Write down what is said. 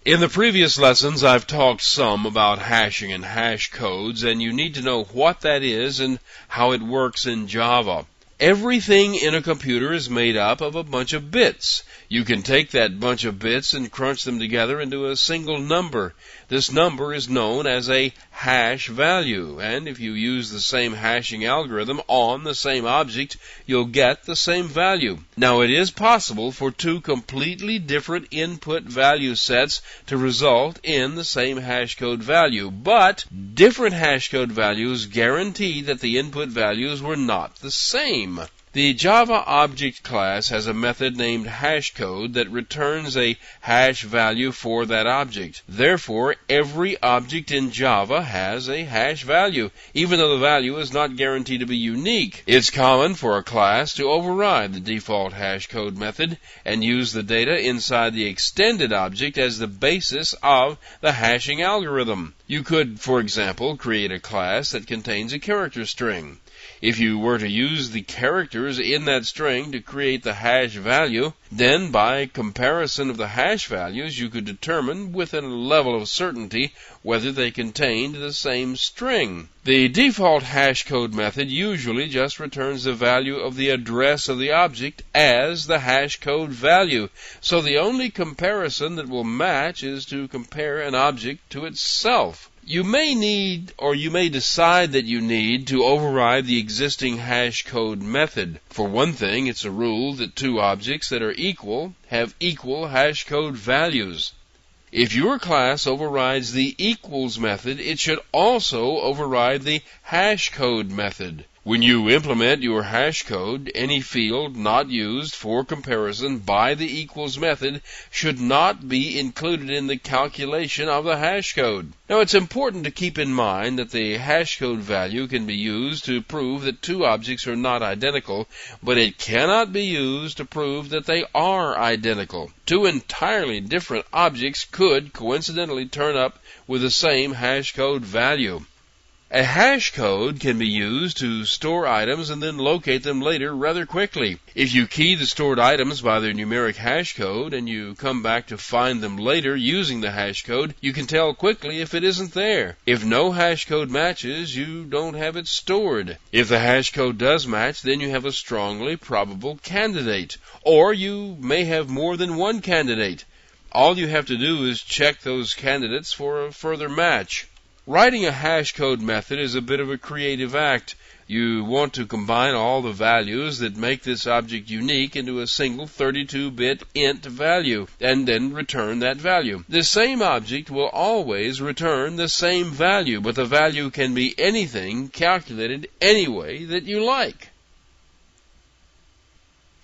In the previous lessons, I've talked some about hashing and hash codes, and you need to know what that is and how it works in Java. Everything in a computer is made up of a bunch of bits. You can take that bunch of bits and crunch them together into a single number. This number is known as a hash value, and if you use the same hashing algorithm on the same object, you'll get the same value. Now, it is possible for two completely different input value sets to result in the same hashcode value, but different hashcode values guarantee that the input values were not the same. The Java object class has a method named Hashcode that returns a hash value for that object. Therefore, every object in Java has a hash value, even though the value is not guaranteed to be unique. It's common for a class to override the default hashcode method and use the data inside the extended object as the basis of the hashing algorithm. You could, for example, create a class that contains a character string. If you were to use the characters in that string to create the hash value, then by comparison of the hash values, you could determine within a level of certainty whether they contained the same string. The default hashcode method usually just returns the value of the address of the object as the hashcode value, so the only comparison that will match is to compare an object to itself. You may need, or you may decide that you need, to override the existing hashcode method. For one thing, it's a rule that two objects that are equal have equal hashcode values. If your class overrides the equals method, it should also override the hashcode method. When you implement your hashcode, any field not used for comparison by the equals method should not be included in the calculation of the hashcode. Now, it's important to keep in mind that the hashcode value can be used to prove that two objects are not identical, but it cannot be used to prove that they are identical. Two entirely different objects could coincidentally turn up with the same hashcode value. A hashcode can be used to store items and then locate them later rather quickly. If you key the stored items by their numeric hashcode and you come back to find them later using the hashcode, you can tell quickly if it isn't there. If no hashcode matches, you don't have it stored. If the hashcode does match, then you have a strongly probable candidate. Or you may have more than one candidate. All you have to do is check those candidates for a further match. Writing a hashcode method is a bit of a creative act. You want to combine all the values that make this object unique into a single 32-bit int value, and then return that value. The same object will always return the same value, but the value can be anything calculated any way that you like.